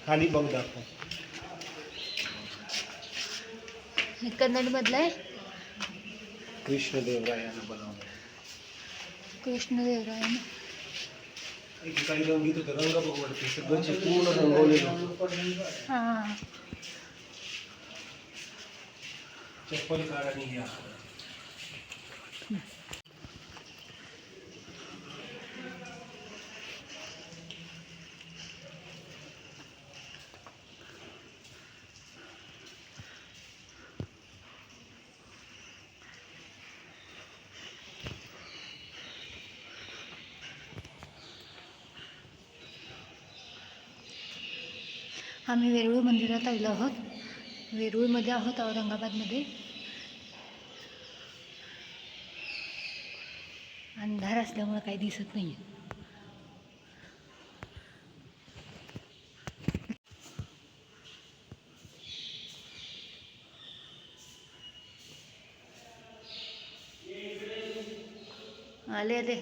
खाली बघ दाखव. हे कन्नड मधलं आहे. कृष्णदेवरायानं बनवलं. कृष्णदेवरायानं काही रंगीत होतं, रंग बघवते सगळं पूर्ण रंगवलेलं होतं. हां चप्पल काढा आणि या. आम्ही वेरूळ मंदिरात आलो आहोत. वेरूळमध्ये आहोत, औरंगाबादमध्ये. अंधार असल्यामुळे काही दिसत नाही. आले आले.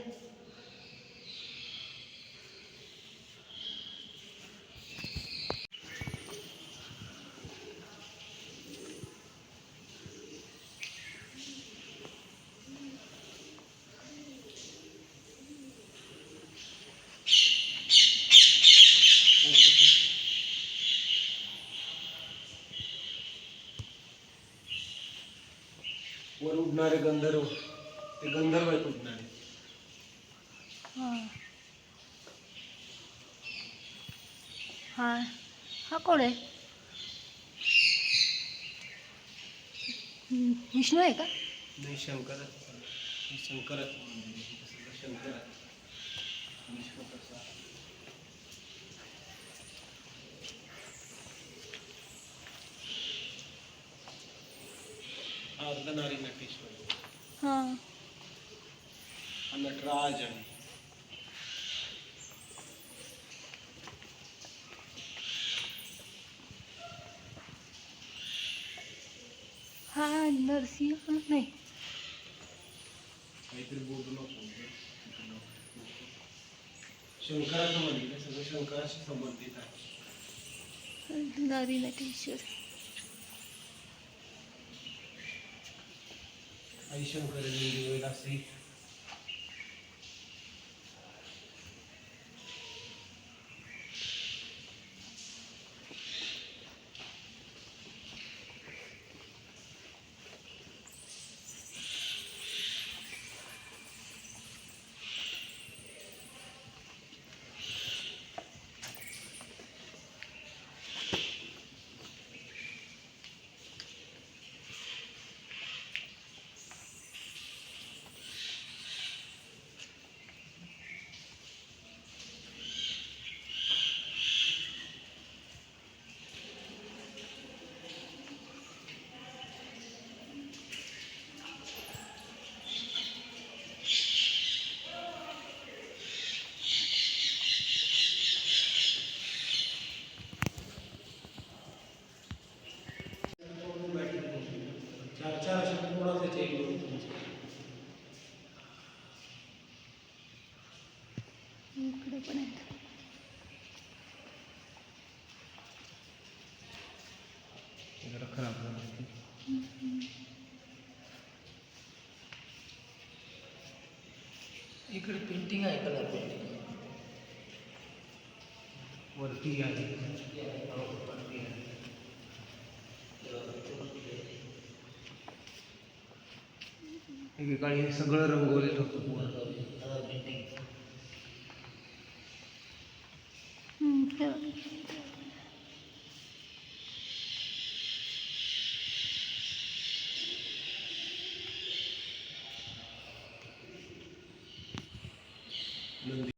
वर उडणारे गंधर्व, ते गंधर्व आहेत उडणारे. हा हा कोण आहे? विष्णू आहे का? नाही, शंकर. शंकर शंकर विष्णू कसा. अर्धनारी नटेश्वर. हां नटराज आहे. हा नरसिंह नाही, काहीतरी बोलू नको. शंकराचं मंदिर आहे, सगळं शंकराशी संबंधित आहे. नारी नटेश्वर. आई शंकर लिंगी असे चार अशा पूर्ण त्याचे इकडे पण आहेत. जरा खराब झालं. इकडे पेंटिंग आहे, कलर पेंटिंग वरती आहे. एकेकाळी हे सगळं रंगवलेलं होतं पूर्ण. नंदी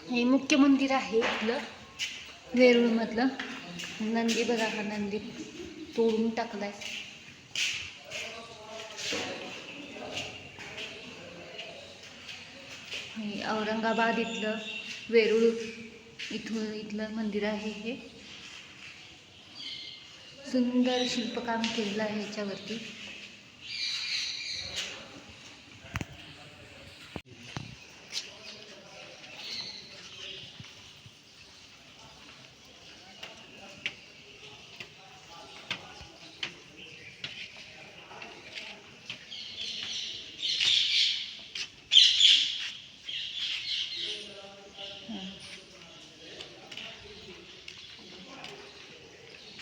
हे मुख्य मंदिर आहे इथलं वेरूळमधलं. नंदी बघा, हा नंदी तोडून टाकलाय. हे औरंगाबाद इथलं वेरूळ इथलं मंदिर आहे. हे सुंदर शिल्पकाम केलेलं आहे ह्याच्यावरती.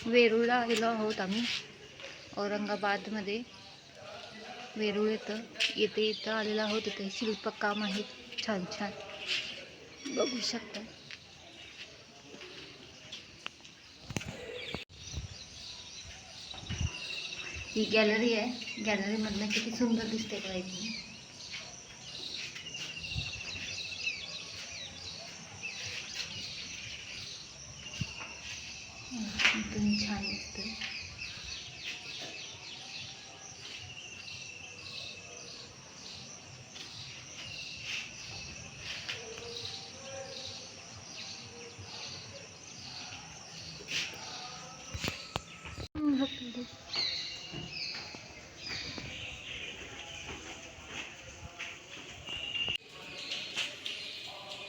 वेरूळला आलेलो आहोत आम्ही. औरंगाबादमध्ये वेरूळ इथं आलेलो आहोत. इथे शिल्पकाम आहे छान छान, बघू शकता. ही गॅलरी आहे. गॅलरीमधलं किती सुंदर दिसते बघा इथे. इथून छान दिसतं.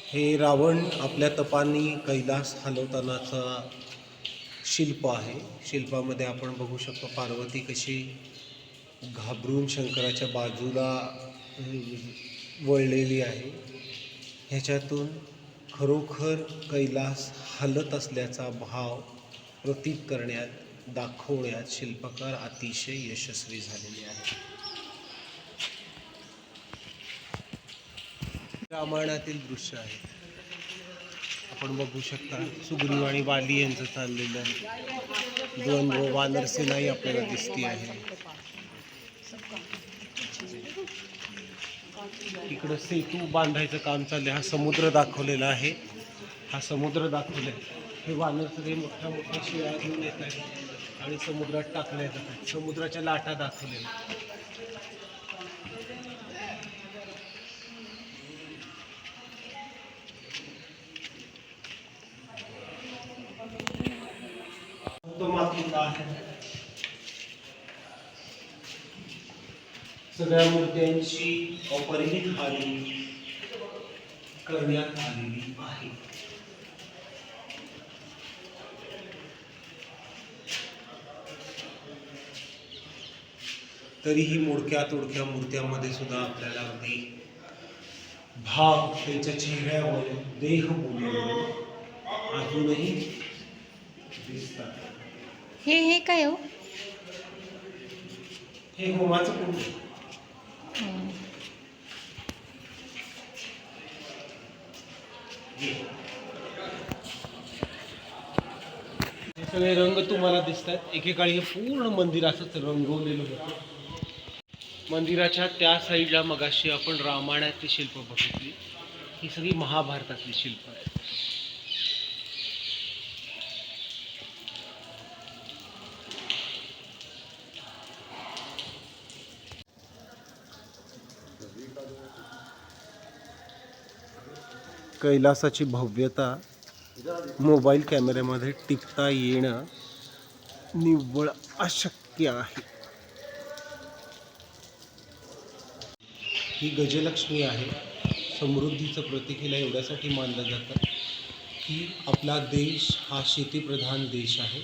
हे रावण आपल्या तपाने कैलास हलवतानाचा शिल्प आहे. शिल्पामध्ये आपण बघू शकतो पार्वती कशी घाबरून शंकराच्या बाजूला वळलेली आहे. ह्याच्यातून खरोखर कैलास हलत असल्याचा भाव प्रतीत करण्यात, दाखवण्यात शिल्पकार अतिशय यशस्वी झालेले आहेत. रामायणातील दृश्य आहे. आपण बघू शकता सुग्रीव आणि वाली यांचं चाललेलं द्वंद्व, वानरसेनाही आपल्याला दिसती आहे. इकडं सेतू बांधायचं काम चाललंय. हा समुद्र दाखवलेला आहे. हा समुद्र दाखवलाय. हे वानर सगळे मोठ्या मोठ्या शिळा घेऊन येत आहेत आणि समुद्रात टाकल्या जातात. समुद्राच्या लाटा दाखवलेल्या. तो मातृका आहे. सगळ्या मूर्त्यांची अपरिमित हानी करण्यात आलेली आहे. तरीही मोडक्या तोडक्या मूर्त्यामध्ये सुद्धा आपल्याला अगदी भाव त्यांच्या चेहऱ्यावर, देहबोलीवर अजूनही दिसतात. हे काय हो? हे होमाचं कुंड. हे सगळे रंग तुम्हाला दिसतात. एकेकाळी हे पूर्ण मंदिर असंच रंगवलेलं होतं. मंदिराच्या त्या साईडला मगाशी आपण रामायणातली शिल्प बघितली. ही सगळी महाभारतातली शिल्प आहेत. कैलासाची भव्यता मोबाईल कॅमेऱ्यामध्ये टिपता येणं निव्वळ अशक्य आहे. ही गजलक्ष्मी आहे. समृद्धीचं प्रतीक हिला एवढ्यासाठी मानलं जातं की आपला देश हा शेतीप्रधान देश आहे.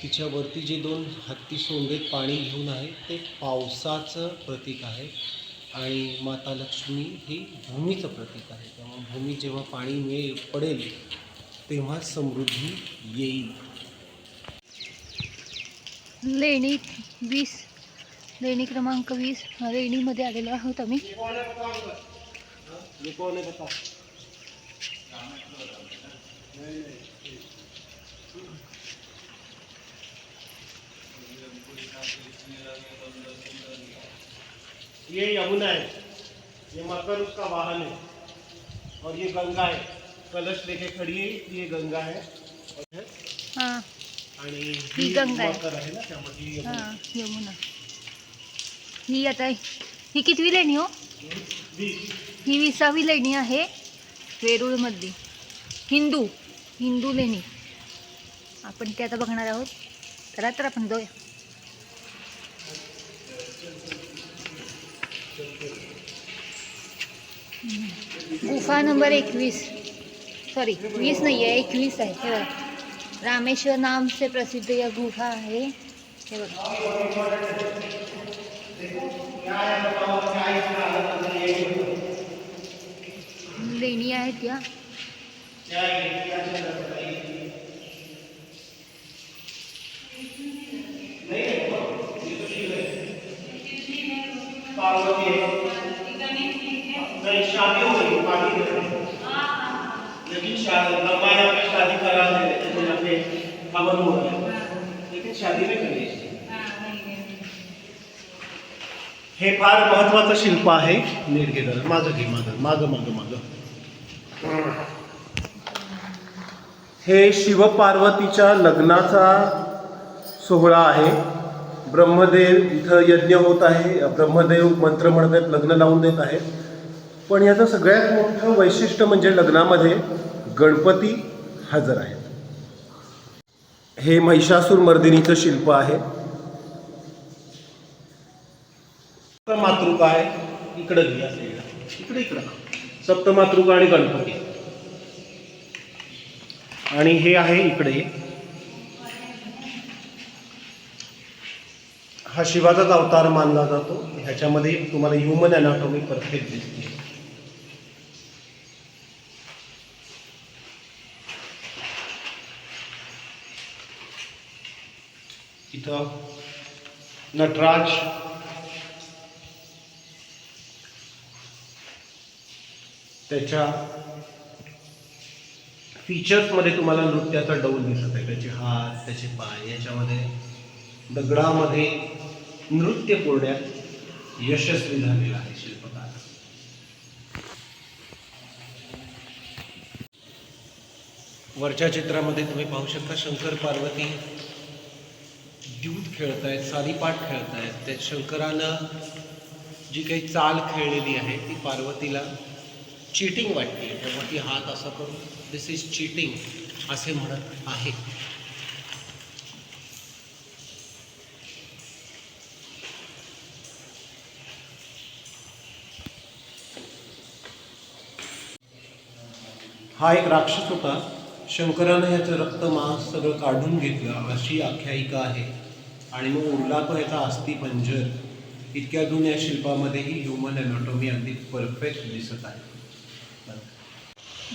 तिच्यावरती जे 2 हत्ती सोंडेत पाणी घेऊन आहे ते पावसाचं प्रतीक आहे आणि माता लक्ष्मी ही भूमीचं प्रतीक आहे. त्यामुळे भूमी जेव्हा पाणी पडेल तेव्हा समृद्धी येईल. लेणी 20, लेणी क्रमांक 20 लेणीमध्ये आलेलो आहोत आम्ही. ये यमुना है, ये मकर उसका वाहन है और ये गंगा है. कलश लेके खड़ी है, ये गंगा है. हां, आणि ही गंगा आहे. मकर आहे ना, त्यामध्ये ही यमुना. हां, यमुना. ही आता ही कितवी लेणी हो? ही 20वी लेणी आहे वेरूळमधली. हिंदू लेणी. आपण ते आता बघणार आहोत. चला तर आपण जाऊया. गुफा नंबर 21, सॉरी 20 नाही आहे, 21 आहे. हे बघा, रामेश्वर नाम से प्रसिद्ध या गुफा आहे. हे बघा, लेणी आहेत या. पार्वती है, नहीं शादी हो गई, पानी दे रहे, लेकिन शादी रामायण में शादी करा देते थे, यहाँ पे हवन हो रहा है, लेकिन शादी नहीं करी. हे फार महत्वाचं शिल्प आहे. नीट घे जरा, मागं घे, मागं. हे शिवपार्वतीच्या लग्नाचा सोहळा आहे. ब्रह्मदेव इथं यज्ञ होत आहे. ब्रह्मदेव मंत्र म्हणत आहेत, लग्न लावून देत आहेत. पण याचं सगळ्यात मोठं वैशिष्ट्य म्हणजे लग्नामध्ये गणपती हजर आहेत. हे महिषासूर मर्दिनीचं शिल्प आहे. सप्तमातृका आहे. इकडं घ्या, इकडं सप्तमातृका आणि गणपती. आणि हे आहे इकडे, हा शिवाचाच अवतार मानला जातो. ह्याच्यामध्ये तुम्हाला ह्युमन अनाटॉमी परफेक्ट दिसते. इथं नटराज त्याच्या फीचर्समध्ये तुम्हाला नृत्याचा डौल दिसत आहे. त्याचे हात, त्याचे पाय, याच्यामध्ये दगडामध्ये नृत्य कोरण्यात यशस्वी झालेला आहे शिल्पकार. वरच्या चित्रामध्ये तुम्ही पाहू शकता शंकर पार्वती द्यूत खेळतायत, सारीपाट खेळतायत. त्या शंकरानं जी काही चाल खेळलेली आहे ती पार्वतीला चीटिंग वाटते, तेव्हा ती हात असा करून दिस इज चीटिंग असे म्हणत आहे. हा एक राक्षस होता. शंकरानं याचं रक्त मांस सगळं काढून घेतलं अशी आख्यायिका आहे. आणि मग उरला तो याचा अस्थिपंजर. इतक्या जुन्या शिल्पामध्येही ह्युमन अॅनाटॉमी अगदी परफेक्ट दिसत आहे.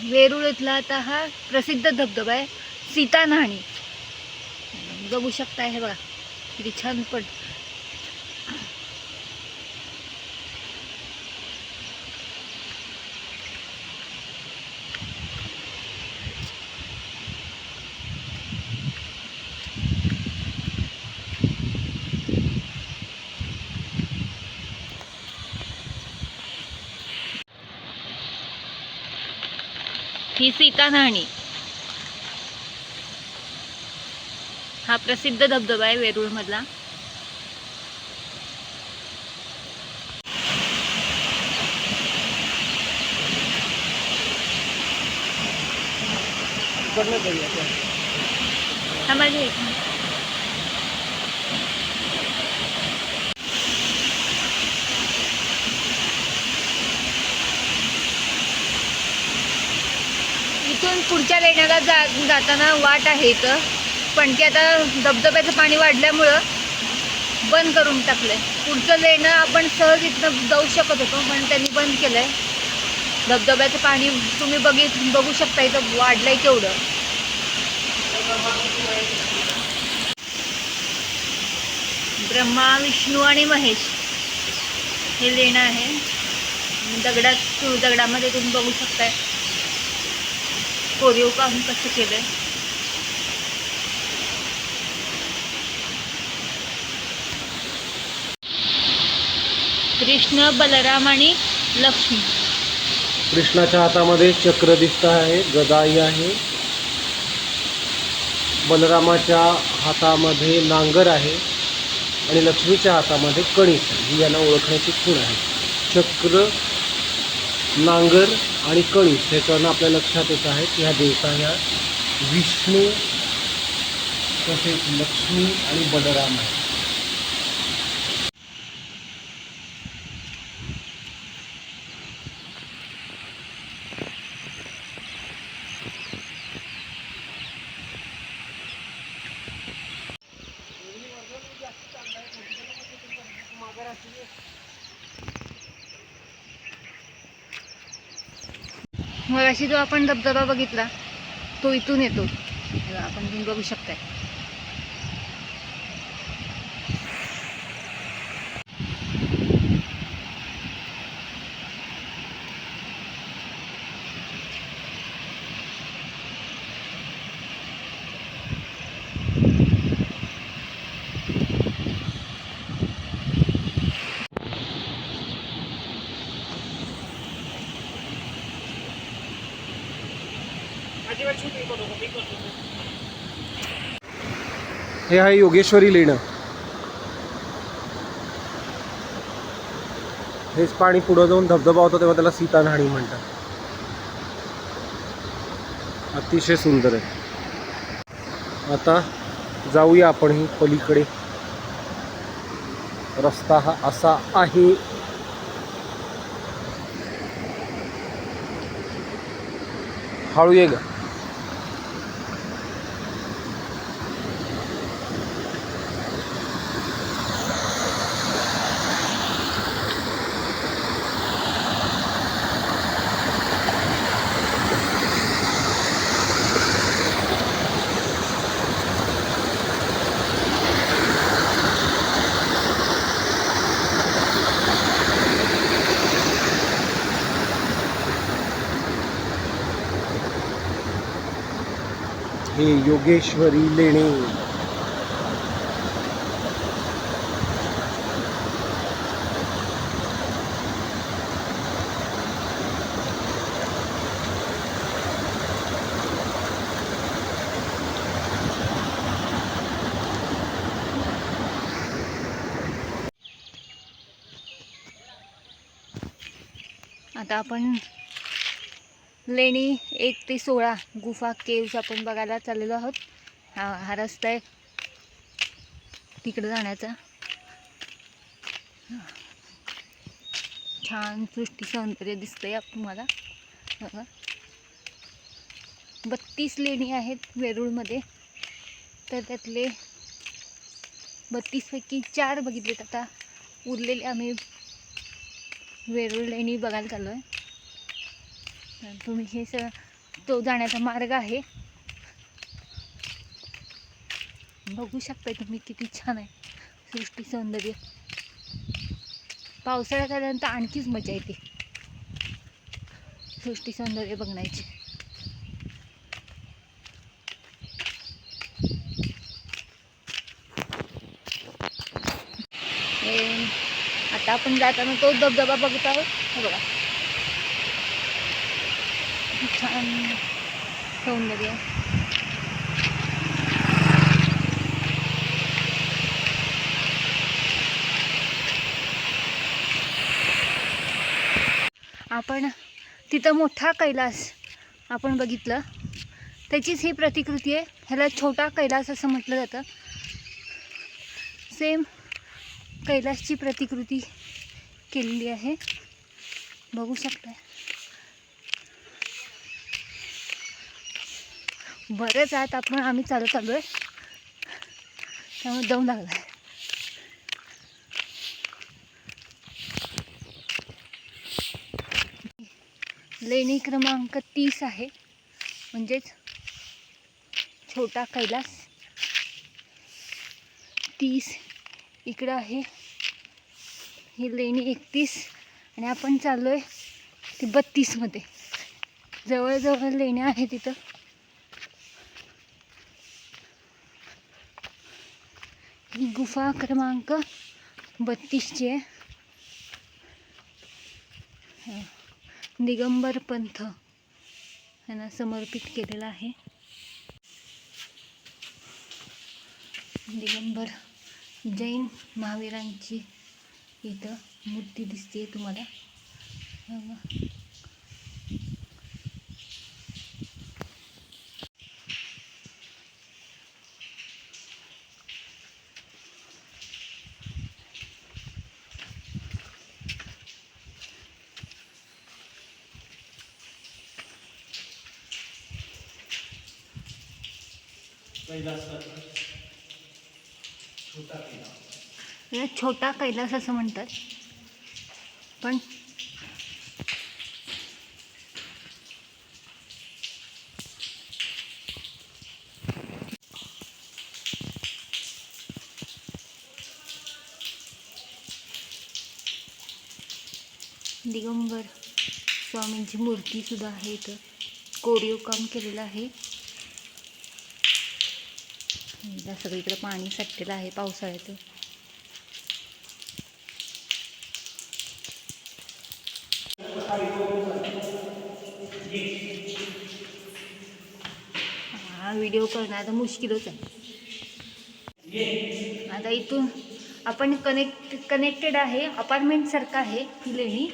वेरूळ इथला आता हा प्रसिद्ध धबधबा आहे सीता न्हाणी. बघू शकता, हे बघा किती छान पण. ही सीता न्हाणी हा प्रसिद्ध धबधबा आहे वेरूळ मधला. हा माझ्या इथे. इथून पुढच्या लेण्याला जाताना वाट आहे इथं, पण की आता धबधब्याचं पाणी वाढल्यामुळं बंद करून टाकलंय. पुढचं लेणं आपण सहज इथनं जाऊ शकत होतो, पण त्यांनी बंद केलंय. धबधब्याचं पाणी तुम्ही बघू शकता इथं वाढलंय केवढं. ब्रह्मा, विष्णू आणि महेश हे लेणं आहे. दगडामध्ये तुम्ही बघू शकताय कोरीव काम कसं केलंय. कृष्ण, बलराम आणि लक्ष्मी. कृष्णाच्या हातामध्ये चक्र दिसत आहे, गदाई आहे. बलरामाच्या हातामध्ये नांगर आहे आणि लक्ष्मीच्या हातामध्ये कणीस ही यांना ओळखण्याची खूण आहे. चक्र, नांगर आणि कणीस ह्याच्यावरून आपल्या लक्षात येत आहे की ह्या देवता ह्या विष्णू तसेच लक्ष्मी आणि बलराम आहे. मगाशी जो आपण धबधबा बघितला तो इथून येतो, आपण तुम्ही बघू शकताय. हे आहे योगेश्वरी लेणं. हेच पाणी पुढं जाऊन धबधबा होता तेव्हा त्याला सीता न्हाणी म्हणतात. अतिशय सुंदर आहे. आता जाऊया आपणही पलीकडे. रस्ता हा असा आहे. हळू ये ग. हे योगेश्वरी लेणी. आता आपण लेणी 1 ते 16 गुफा केव्स आपण बघायला चाललेलो आहोत. हा रस्ता आहे तिकडे जाण्याचा. छान सृष्टी सौंदर्य दिसतंय तुम्हाला बघा. 32 लेणी आहेत वेरूळमध्ये, तर त्यातले 32 पैकी 4 बघितलेत. आता उरलेले आम्ही वेरूळ लेणी बघायला चाललो आहे. तुम्ही हे तो जाण्याचा मार्ग आहे, बघू शकताय तुम्ही किती छान आहे सृष्टी सौंदर्य. पावसाळ्यात आल्यानंतर आणखीच मजा येते सृष्टी सौंदर्य बघण्याची. आता आपण जाताना तो धबधबा बघत आहोत. हे बघा छान सौंदर्य. आपण तिथं मोठा कैलास आपण बघितलं, त्याचीच ही प्रतिकृती आहे. ह्याला छोटा कैलास असं म्हटलं जातं. सेम कैलासची प्रतिकृती केलेली आहे, बघू शकताय. बरेच आत आम्ही चालत आलो आहे, त्यामुळे दम लागला आहे. लेणी क्रमांक 30 आहे, म्हणजेच छोटा कैलास. 30 इकडं आहे, ही लेणी 31 आणि आपण चाललो आहे ती 32मध्ये. जवळजवळ लेण्या आहेत तिथं. ही गुफा क्रमांक 32ची आहे. दिगंबर पंथ यांना समर्पित केलेला आहे. दिगंबर जैन महावीरांची इथं मूर्ती दिसते तुम्हाला. याला छोटा कैलास असं म्हणतात. पण दिगंबर स्वामींची मूर्ती सुद्धा आहे इथं. कोरीव काम केलेलं आहे. सगळीकडे पाणी साठलेलं आहे पावसाळ्याचं. हा व्हिडिओ करणं आता मुश्किलच आहे. आता इथून आपण कनेक्टेड आहे, अपार्टमेंट सारखं आहे ही लेणी.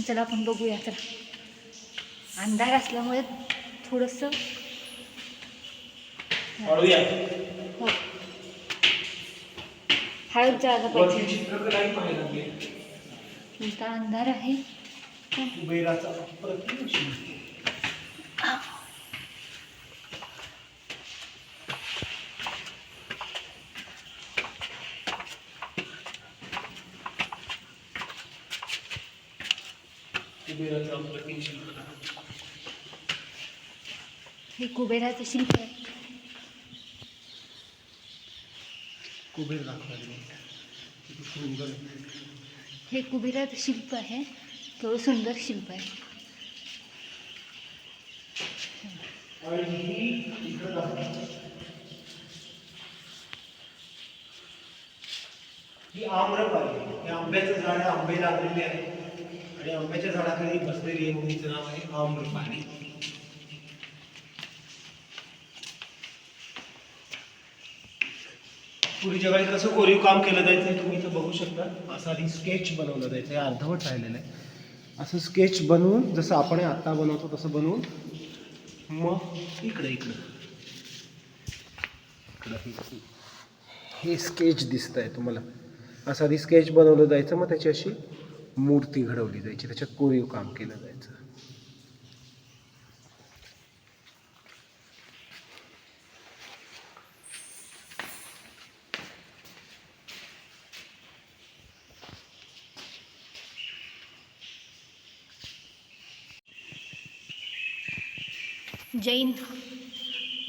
चला आपण बघूया. चला, अंधार असल्यामुळे थोडंसं हो हळद जायला पाहिजे. इथं अंधार आहे. कुबेराचा अप्रतिम शिल्प. कुबेराचा अप्रतिम शिल्प. हे कुबेराचं शिल्प आहे. कुबेर दाखवले किती सुंदर. हे कुबेराचं शिल्प आहे, थोडं सुंदर शिल्प आहे. आणि ही इकडं दाखवा. ही आम्रपाली, हे आंब्याचं झाड आहे, आंबे लागलेले आहे आणि आंब्याच्या झाडाखाली बसलेली आहे, मुलीचं नाव आहे आम्रपाली. पुढच्या वेळी कसं कोरीव काम केलं जायचं तुम्ही इथं बघू शकता. असं आधी स्केच बनवलं जायचं, हे अर्धवट राहिलेलं आहे. असं स्केच बनवून जसं आपण आत्ता बनवतो तसं बनवून मग इकडे इकडं हे स्केच दिसत आहे तुम्हाला. असं आधी स्केच बनवलं जायचं, मग त्याची अशी मूर्ती घडवली जायची, त्याच्यात कोरीव काम केलं जायचं.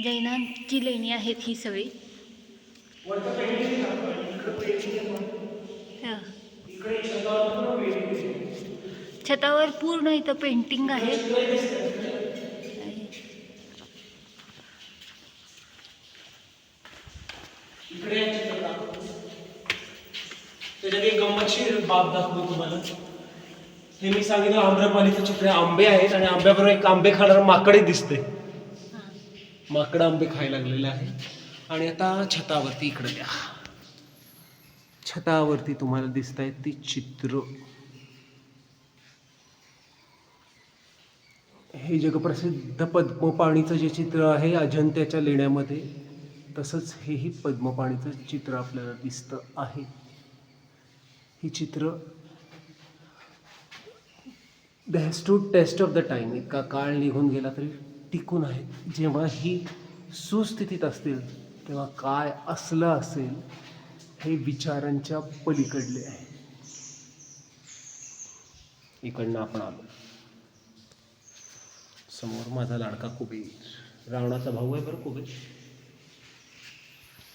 जैनांची लेणी आहेत ही सगळी. हा. छतावर पूर्ण इथं पेंटिंग आहे. त्याच्यात एक गंमतशीर बाब दाखवतो तुम्हाला. हे मी सांगितलं आम्रपालीचं चित्र आहे. आंबे आहेत आणि आंब्याबरोबर एक आंबे खाणारं माकडे दिसते. माकडं आंबे खायला लागलेलं आहे. आणि आता छतावरती इकडे द्या. छतावरती तुम्हाला दिसत आहेत ती चित्र. हे जगप्रसिद्ध पद्मपाणीचं जे चित्र आहे अजंत्याच्या लेण्यामध्ये, तसंच हेही पद्मपाणीचं चित्र आपल्याला दिसतं आहे. ही चित्र the has to test of the time, इतका काळ निघून गेला तरी टिकून आहेत. जेव्हा ही सुस्थितीत असतील तेव्हा काय असलं असेल हे विचारांच्या पलीकडले आहे. इकडनं आपण आलो. समोर माझा लाडका कुबेर, रावणाचा भाऊ आहे बरं कुबेर.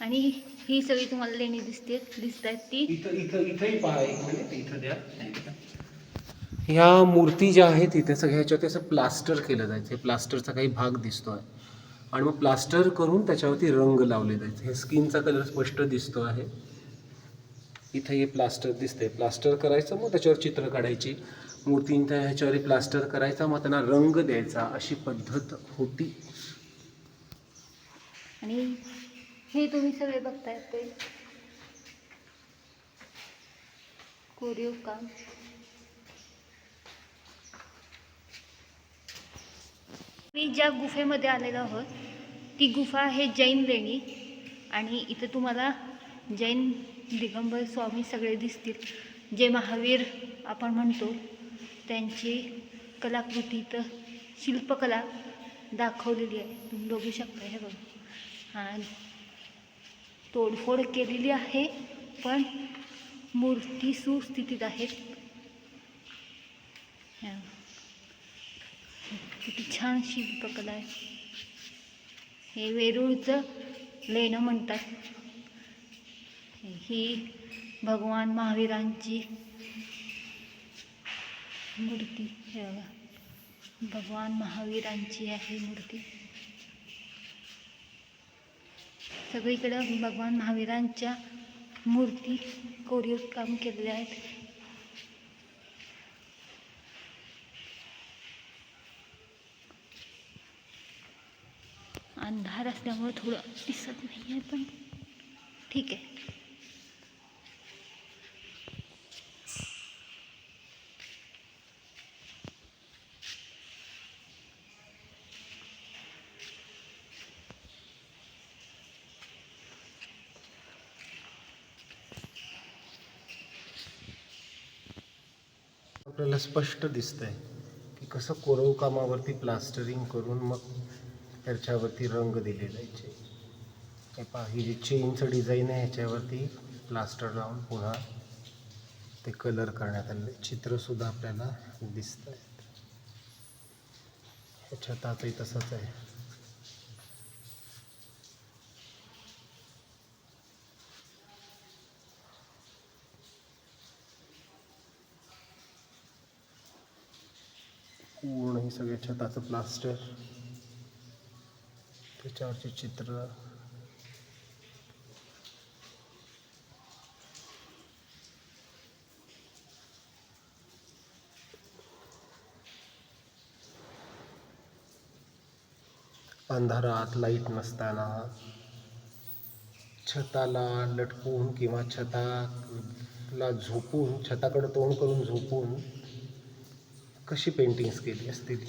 आणि ही सगळी तुम्हाला लेणी दिसत आहेत ती. इथंही पहा, एक मिनिट इथं द्या. ह्या मूर्ती ज्या आहेत इथे सगळ्याच्यावरती असं प्लास्टर केलं जायचं. प्लास्टरचा काही भाग दिसतो आहे आणि मग प्लास्टर करून त्याच्यावरती रंग लावले जायचे. हे स्किनचा कलर स्पष्ट दिसतो आहे. इथे हे प्लास्टर दिसतंय. प्लास्टर करायचं, मग त्याच्यावर चित्र काढायची. मूर्तींच्या ह्याच्यावर प्लास्टर करायचा, मग त्यांना रंग द्यायचा, अशी पद्धत होती. आणि हे तुम्ही सगळे बघताय ते कोरीव काम. मी ज्या गुफेमध्ये आलेलो आहोत ती गुफा आहे जैन लेणी. आणि इथं तुम्हाला जैन दिगंबर स्वामी सगळे दिसतील. जे महावीर आपण म्हणतो त्यांची कलाकृती इथं शिल्पकला दाखवलेली आहे. तुम्ही बघू शकता. हे बघा, हां, तोडफोड केलेली आहे पण मूर्ती सुस्थितीत आहेत. किती छान शिल्पकला आहे. हे वेरूळचं लेणं म्हणतात. ही भगवान महावीरांची मूर्ती. हे बघा, भगवान महावीरांची आहे मूर्ती. सगळीकडं भगवान महावीरांच्या मूर्ती कोरीव काम केलेले आहेत. अंधार असल्यामुळे थोडं दिसत नाही आहे, पण ठीक आहे. आपल्याला स्पष्ट दिसतंय की कसं कोरीव कामावरती प्लास्टरिंग करून मग त्याच्यावरती रंग दिले जायचे. हे पहा, ही जी चेनचं डिझाईन आहे ह्याच्यावरती प्लास्टर लावून पुन्हा ते कलर करण्यात आलेले चित्रसुद्धा आपल्याला दिसत आहेत. हे छताचंही तसंच आहे. पूर्ण हे सगळे छताचं प्लास्टर. त्याच्यावरचे चित्र अंधारात लाईट नसताना छताला लटकून किंवा छताला झोपून, छताकडे तोंड करून झोपून कशी पेंटिंग्स केली असतील.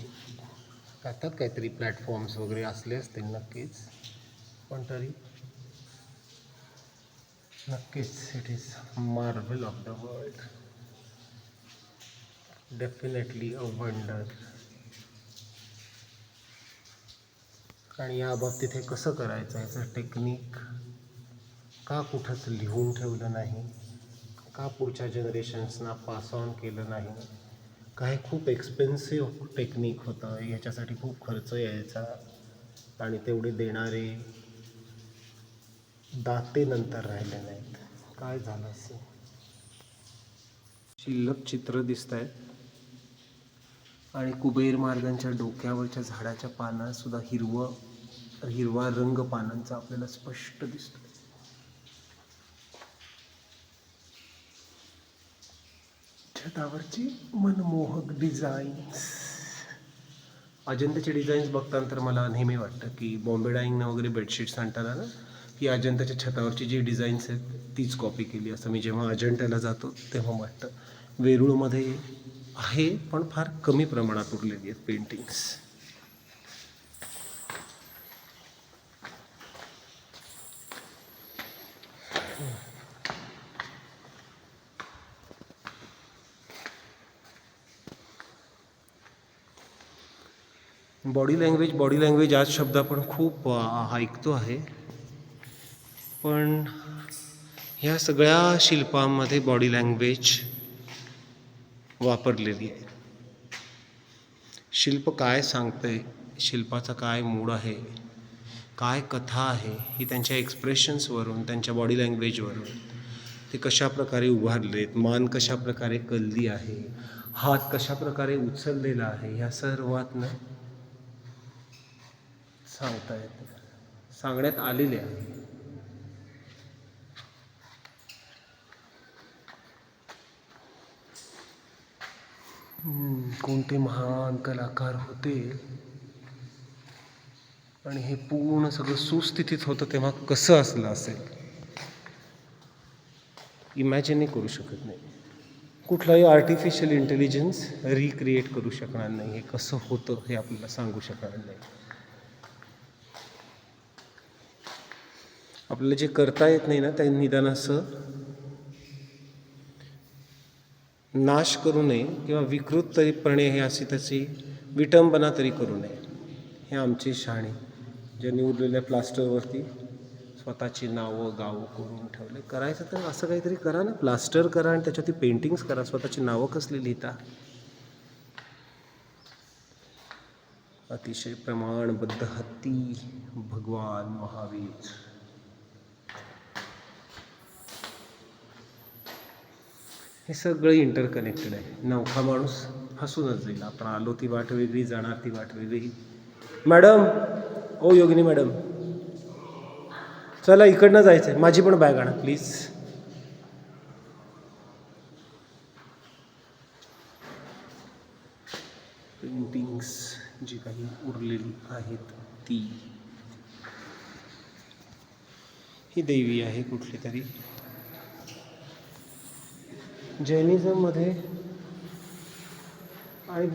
त्यात काहीतरी प्लॅटफॉर्म्स वगैरे असले असतील नक्कीच, पण तरी नक्कीच it is Marvel of the world, definitely a wonder. आणि या बाबतीत हे कसं करायचं, याचं टेक्निक का कुठंच लिहून ठेवलं नाही, का पुढच्या जनरेशन्सना पास ऑन केलं नाही. काय खूप एक्सपेन्सिव्ह टेक्निक होतं, याच्यासाठी खूप खर्च यायचा आणि तेवढे देणारे दाते नंतर राहिले नाहीत. काय झालं असं. शिल्लक चित्र दिसत आहेत आणि कुबेर मार्गांच्या डोक्यावरच्या झाडाच्या पानात सुद्धा हिरवा रंग पानांचा आपल्याला स्पष्ट दिसतो. छतावरची मनमोहक डिझाईन्स. अजंताचे डिझाईन्स बघताना तर मला नेहमी वाटतं की बॉम्बे डाईंगनं वगैरे बेडशीट्स आणताना ना, की अजंताच्या छतावरची जी डिझाईन्स आहेत तीच कॉपी केली असं मी जेव्हा अजंठाला जातो तेव्हा वाटतं. वेरूळमध्ये आहे पण फार कमी प्रमाणात उरलेली आहेत पेंटिंग्स. बॉडी लँग्वेज आज शब्द आपण खूप ऐकतो आहे, पण ह्या सगळ्या शिल्पांमध्ये बॉडी लँग्वेज वापरलेली आहे. शिल्प काय सांगतंय, शिल्पाचा काय मूड आहे, काय कथा आहे, ही त्यांच्या एक्सप्रेशन्सवरून, त्यांच्या बॉडी लँग्वेजवरून, ते कशा प्रकारे उभारलेत, मान कशा प्रकारे कलली आहे, हात कशा प्रकारे उचललेला आहे, ह्या सर्वातनं सांगण्यात आलेले आहे. कोणते महान कलाकार होते आणि हे पूर्ण सगळं सुस्थितीत होतं तेव्हा कसं असलं असेल, इमॅजिनही करू शकत नाही. कुठलाही आर्टिफिशियल इंटेलिजन्स रिक्रिएट करू शकणार नाही. हे कसं होतं हे आपल्याला सांगू शकणार नाही. आपल्याला जे करता येत नाही ना, त्या निदान असं नाश करू नये किंवा विकृत तरीपणे हे अशी तशी विटंबना तरी करू नये. हे आमची शहाणी ज्यांनी उरलेल्या प्लास्टरवरती स्वतःची नावं गावं करून ठेवले. करायचं तर असं काहीतरी करा ना, प्लास्टर करा आणि त्याच्यावरती पेंटिंग्स करा. स्वतःची नावं कसली लिहिता. अतिशय प्रमाणबद्ध हत्ती भगवान महावीर. हे सगळं इंटरकनेक्टेड आहे. नवखा माणूस हसूनच जाईल. आपण आलो ती वाट वेगळी, जाणार ती वाट वेगळी. मॅडम, ओ योगिनी मॅडम, चला इकडनं जायचं आहे, माझी पण बॅग आणा प्लीज. पेंटिंग्स जी काही उरलेली आहेत ती, ही देवी आहे कुठली तरी. जैनिझममध्ये आणि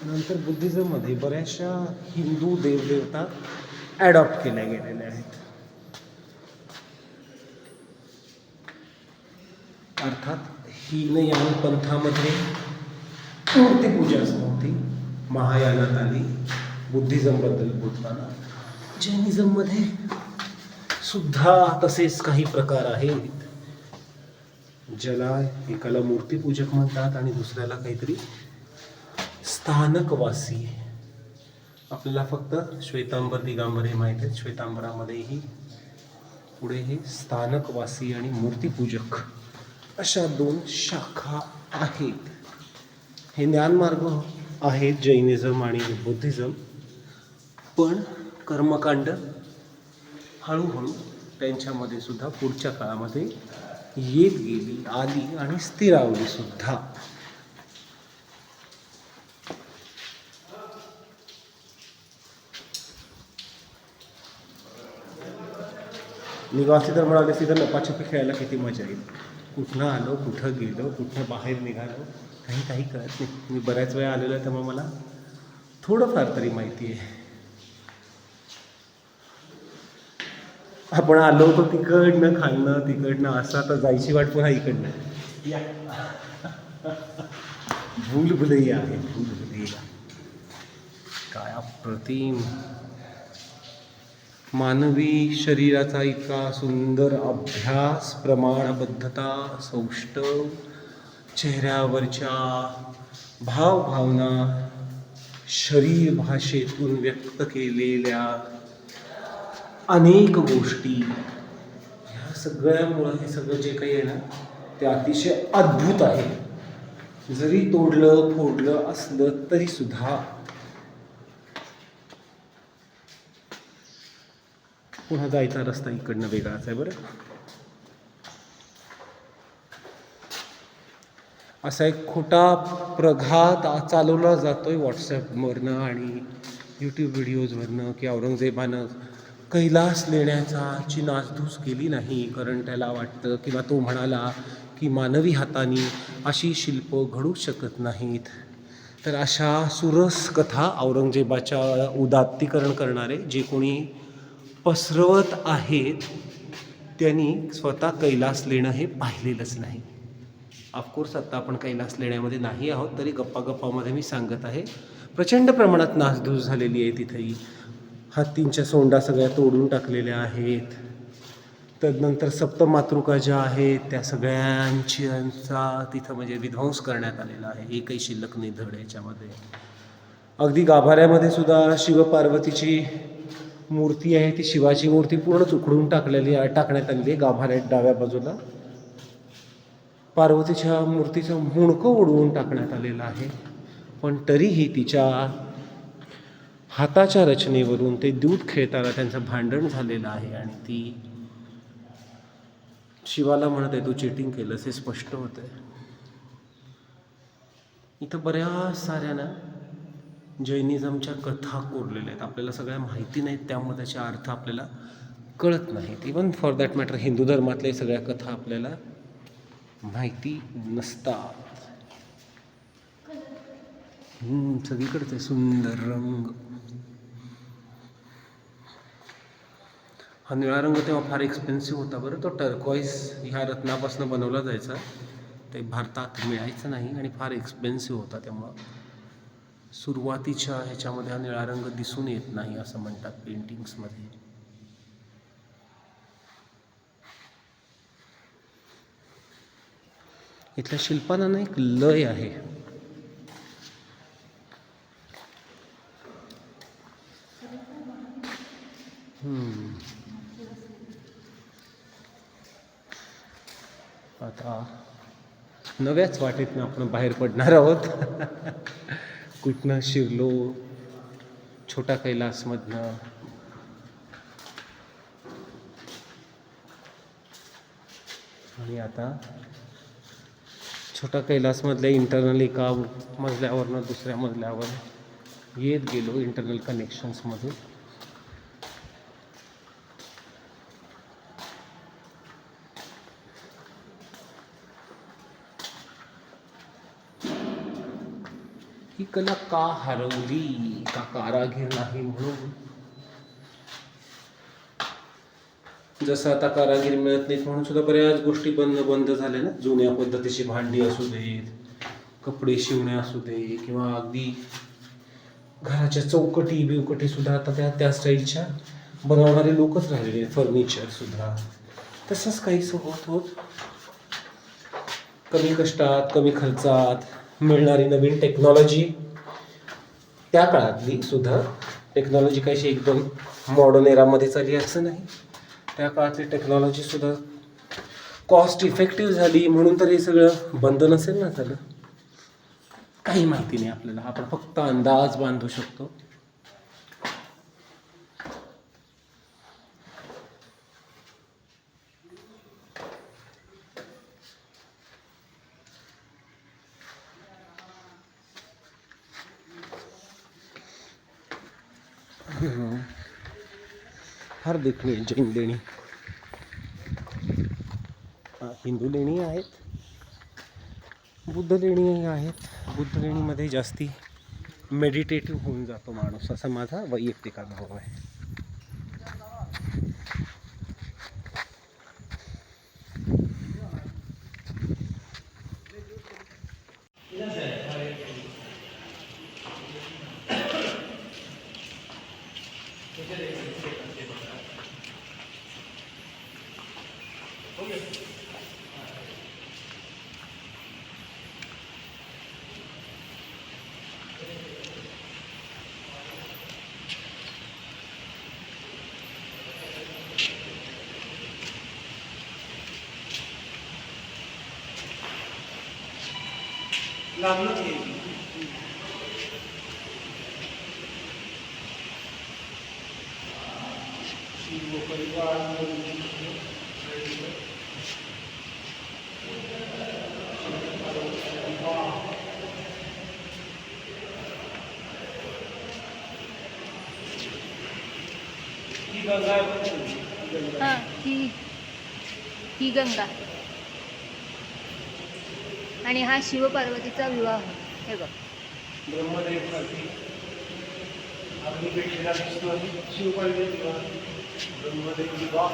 नंतर बुद्धिझममध्ये बऱ्याचशा हिंदू देवदेवता ॲडॉप्ट केल्या गेलेल्या आहेत. अर्थात हीनयान पंथामध्ये मूर्तिपूजाच नव्हती, महायानात आली बुद्धिझमबद्दल बोलताना. जैनिझममध्ये सुद्धा तसेच काही प्रकार आहेत, ज्याला एकाला मूर्तिपूजक म्हणतात आणि दुसऱ्याला काहीतरी स्थानकवासी. आपल्याला फक्त श्वेतांबर दिगंबर हे माहीत आहेत. श्वेतांबरामध्येही पुढे हे स्थानकवासी आणि मूर्तिपूजक अशा दोन शाखा आहेत. हे ज्ञानमार्ग आहेत जैनिझम आणि बुद्धिझम, पण कर्मकांड हळूहळू त्यांच्यामध्ये सुद्धा पुढच्या काळामध्ये येत गेली, आली आणि स्थिरावली सुद्धा. निवासी तर म्हणाले तिथं लपाछपी खेळायला किती मजा येईल. कुठनं आलो, कुठं गेलो, कुठनं बाहेर निघालो, काही कळत नाही. मी बऱ्याच वेळा आलेलो आहे, त्यामुळे मला थोडंफार तरी माहिती आहे. आपण आलो होतो तिकडनं खालनं, तिकडनं असं, आता जायची वाट पुन्हा इकडनं. या भूलभुलैया आहे, भूलभुलैया. काय अप्रतिम. मानवी शरीराचा इतका सुंदर अभ्यास, प्रमाणबद्धता, सौष्ठव, चेहऱ्यावरच्या भावभावना, शरीर भाषेतून व्यक्त केलेल्या अनेक गोष्टी, ह्या सगळ्यामुळं हे सगळं जे काही आहे ना ते अतिशय अद्भुत आहे. जरी तोडलं फोडलं असलं तरी सुद्धा पुन्हा जायचा रस्ता इकडनं वेगळाच आहे बरं. असा एक खोटा प्रघात चालवला जातोय व्हॉट्सॲपवरनं आणि यूट्यूब व्हिडिओजवरनं की औरंगजेबानं कैलास लेण्याची नासधूस केली नाही, कारण त्याला वाटतं किंवा तो म्हणाला की मानवी हाताने अशी शिल्प घडू शकत नाहीत. तर अशा सुरस कथा औरंगजेबाच्या उदात्तीकरण करणारे जे कोणी पसरवत आहेत त्यांनी स्वतः कैलास लेणं हे पाहिलेलंच नाही. ऑफकोर्स आत्ता आपण कैलास लेण्यामध्ये नाही आहोत, तरी गप्पामध्ये मी सांगत आहे. प्रचंड प्रमाणात नासधूस झालेली आहे तिथेही. हत्तींच्या सोंडा सगळ्या तोडून टाकलेल्या आहेत. तदनंतर सप्तमातृका ज्या आहेत त्या सगळ्यांचा तिथं म्हणजे विध्वंस करण्यात आलेला आहे. एकही शिल्लक नाही धड याच्यामध्ये. अगदी गाभाऱ्यामध्ये सुद्धा शिवपार्वतीची मूर्ती आहे, ती शिवाची मूर्ती पूर्णच उखडून टाकण्यात आलेली आहे. गाभाऱ्यात डाव्या बाजूला पार्वतीच्या मूर्तीचं मुंडकं उडवून टाकण्यात आलेलं आहे. पण तरीही तिच्या हाताच्या रचनेवरून ते दूध खेळताना त्यांचं भांडण झालेलं आहे आणि ती शिवाला म्हणत आहे तू चीटिंग केलंस, हे स्पष्ट होतं आहे. इथं बऱ्याच साऱ्या ना जैनिझमच्या कथा कोरलेल्या आहेत. आपल्याला सगळ्या माहिती नाहीत, त्यामुळे त्याचा अर्थ आपल्याला कळत नाहीत. Even for that matter Hindu धर्मातल्या सगळ्या कथा आपल्याला माहिती नसतात. सगळीकडे ते सुंदर रंग. हा निळा रंग तेव्हा फार एक्सपेन्सिव्ह होता बरं. तो टर्कॉईज ह्या रत्नापासून बनवला जायचा, ते भारतात मिळायचं नाही आणि फार एक्सपेन्सिव्ह होता. त्यामुळं सुरुवातीच्या ह्याच्यामध्ये हा निळा रंग दिसून येत नाही असं म्हणतात पेंटिंग्समध्ये. इथल्या शिल्पांना ना एक लय आहे. आता नव्याच वाटेतनं आपण बाहेर पडणार आहोत. कुठनं शिरलो, छोटा कैलासमधनं. आणि आता छोटा कैलासमधल्या इंटरनल एका मजल्यावरनं दुसऱ्या मजल्यावर येत गेलो इंटरनल कनेक्शन्समधून. ही कला का हरवली, का कारागीर नाही म्हणून. जसं आता कारागीर मिळत नाहीत म्हणून सुद्धा बऱ्याच गोष्टी बंद झाल्या ना. जुन्या पद्धतीची भांडी असू देत, कपडे शिवणे असू दे, किंवा अगदी घराच्या चौकटी बिवकटी सुद्धा आता त्या स्टाईलच्या बनवणारे लोकच राहिलेले. फर्निचर सुद्धा तसंच काहीच होत कमी कष्टात कमी खर्चात मिळणारी नवीन टेक्नॉलॉजी. त्या काळातली सुद्धा टेक्नॉलॉजी कशी एकदम मॉडर्न एरामध्ये चालली असं नाही. त्या काळातली टेक्नॉलॉजी सुद्धा कॉस्ट इफेक्टिव्ह झाली म्हणून तर हे सगळं बंद नसेल ना झालं. काही माहिती नाही आपल्याला, आपण फक्त अंदाज बांधू शकतो. फार देखणी आहे जैन लेणी. हिंदू लेणी आहेत, बुद्ध लेणी आहेत. बुद्ध लेणीमध्ये जास्ती मेडिटेटिव्ह होऊन जातो माणूस, असा माझा वैयक्तिक अनुभव आहे. हां, ही गंगा. आणि हा शिवपार्वतीचा विवाह. हे बघ, ब्रह्मदेव खाली अग्नी पेटलेला दिसतो. शिवपार्वती विवाह, ब्रह्मदेव विवाह.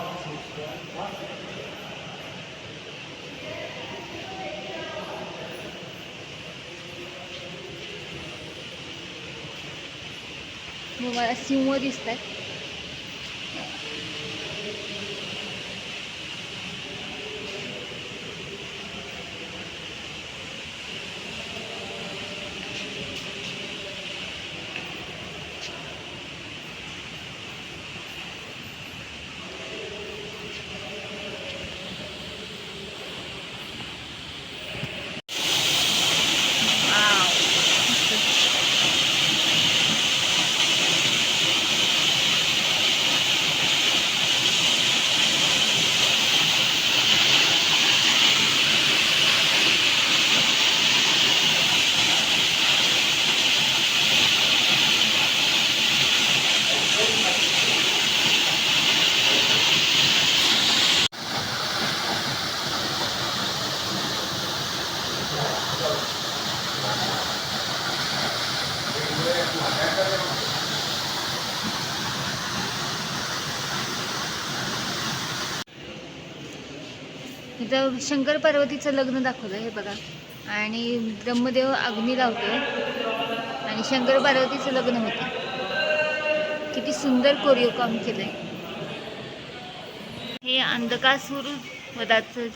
मग मला सिंह दिसतात. इथं शंकर पार्वतीचं लग्न दाखवलं हे बघा. आणि ब्रह्मदेव अग्नी लावतोय आणि शंकर पार्वतीचं लग्न होतं. किती सुंदर कोरीव काम केलंय. हे अंधकासूर वधाचं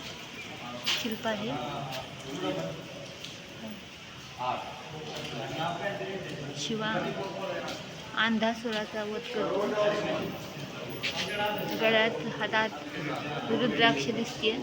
शिल्प आहे. शिवा अंधासुराचा वध करतो. गळ्यात हातात रुद्राक्ष दिसते.